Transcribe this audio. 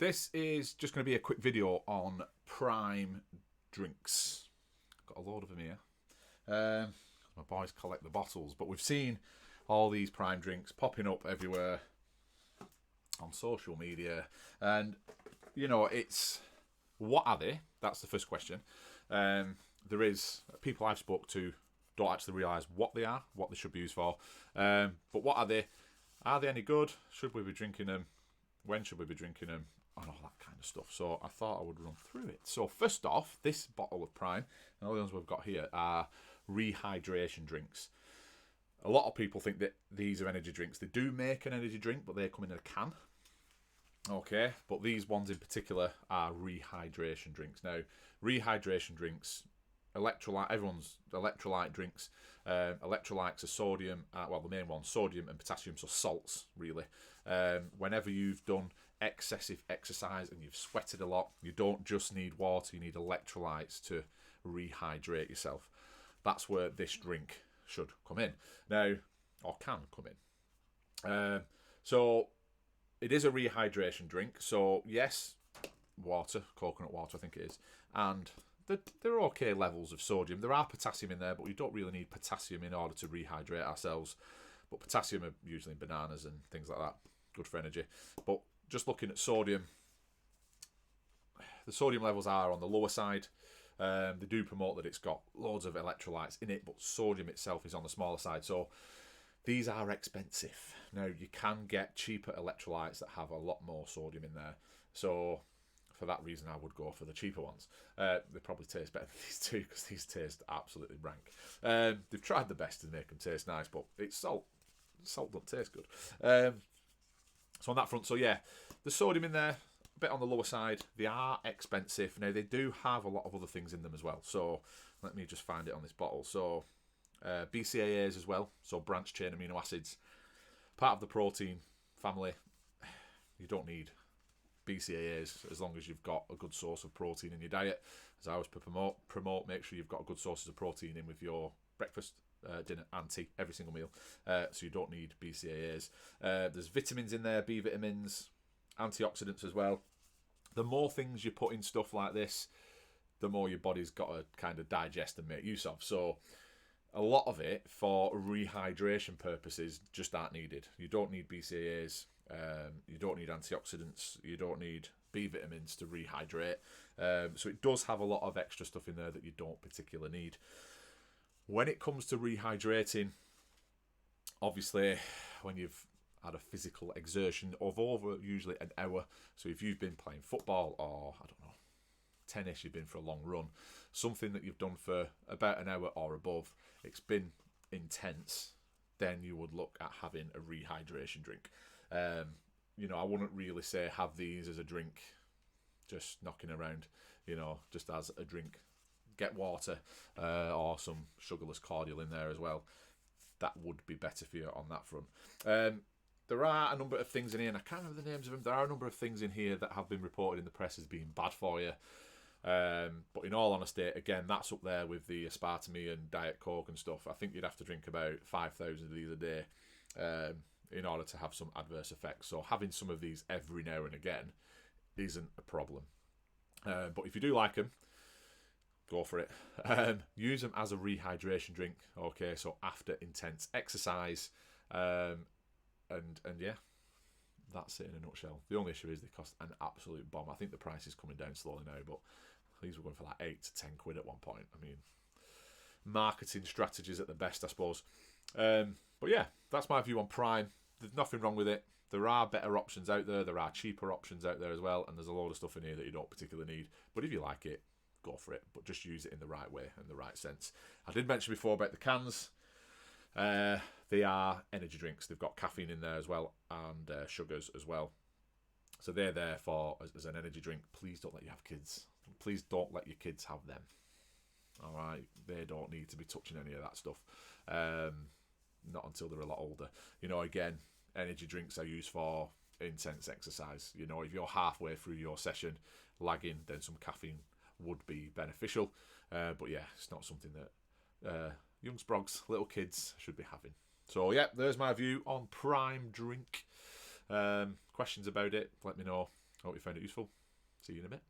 This is just going to be a quick video on Prime drinks. Got a load of them here. My boys collect the bottles, but we've seen all these Prime drinks popping up everywhere on social media, and you know, it's what are they? That's the first question. There is people I've spoke to don't actually realise what they are, what they should be used for. But what are they? Are they any good? Should we be drinking them? When should we be drinking them? And all that kind of stuff. So I thought I would run through it. So first off, this bottle of Prime, and all the ones we've got here are rehydration drinks. A lot of people think that these are energy drinks. They do make an energy drink, but they come in a can. Okay, but these ones in particular are rehydration drinks. Now, rehydration drinks, electrolyte, everyone's electrolyte drinks. Electrolytes are sodium, well, the main one, sodium and potassium, so salts, really. Whenever you've done excessive exercise and you've sweated a lot, you don't just need water, you need electrolytes to rehydrate yourself. That's where this drink should come in. Now, or can come in. So, it is a rehydration drink. So, yes, water, coconut water, I think it is. And there are okay levels of sodium. There are potassium in there, but we don't really need potassium in order to rehydrate ourselves. But potassium are usually in bananas and things like that. Good for energy. But just looking at sodium, the sodium levels are on the lower side. They do promote that it's got loads of electrolytes in it, but sodium itself is on the smaller side. So these are expensive. Now, you can get cheaper electrolytes that have a lot more sodium in there. So for that reason, I would go for the cheaper ones. They probably taste better than these two, because these taste absolutely rank. They've tried the best to make them taste nice, but it's salt. Salt don't taste good. So on that front, so yeah, the sodium in there, a bit on the lower side. They are expensive. Now, they do have a lot of other things in them as well. So let me just find it on this bottle. So BCAAs as well, so branched chain amino acids, part of the protein family. You don't need BCAAs as long as you've got a good source of protein in your diet. As I always promote, make sure you've got good sources of protein in with your breakfast, dinner and tea, every single meal. So you don't need BCAAs. There's vitamins in there, B vitamins, antioxidants as well. The more things you put in stuff like this, the more your body's got to kind of digest and make use of. So a lot of it for rehydration purposes just aren't needed. You don't need BCAAs. You don't need antioxidants. You don't need B vitamins to rehydrate. So it does have a lot of extra stuff in there that you don't particularly need. When it comes to rehydrating, obviously, when you've had a physical exertion of over usually an hour, so if you've been playing football or, I don't know, tennis, you've been for a long run, something that you've done for about an hour or above, it's been intense, then you would look at having a rehydration drink. You know, I wouldn't really say have these as a drink, just knocking around, you know, just as a drink. Get water or some sugarless cordial in there as well. That would be better for you on that front. There are a number of things in here, and I can't remember the names of them. There are a number of things in here that have been reported in the press as being bad for you. But in all honesty, again, that's up there with the aspartame and Diet Coke and stuff. I think you'd have to drink about 5,000 of these a day in order to have some adverse effects. So having some of these every now and again isn't a problem. But if you do like them, go for it. Use them as a rehydration drink. Okay, so after intense exercise, and yeah, that's it in a nutshell. The only issue is they cost an absolute bomb. I think the price is coming down slowly now, but these were going for like 8 to 10 quid at one point. I mean, marketing strategies at the best, I suppose. But yeah, that's my view on Prime. There's nothing wrong with it. There are better options out there. There are cheaper options out there as well, and there's a load of stuff in here that you don't particularly need. But if you like it, go for it, but just use it in the right way and the right sense. I did mention before about the cans. They are energy drinks. They've got caffeine in there as well, and sugars as well. So they're there for as an energy drink. Please don't let you have kids. Please don't let your kids have them. All right, they don't need to be touching any of that stuff. Not until they're a lot older. You know, again, energy drinks are used for intense exercise. You know, if you're halfway through your session lagging, then some caffeine would be beneficial, but yeah, it's not something that young sprogs, little kids should be having. So yeah, there's my view on Prime drink. Questions about it, let me know. I hope you found it useful. See you in a bit.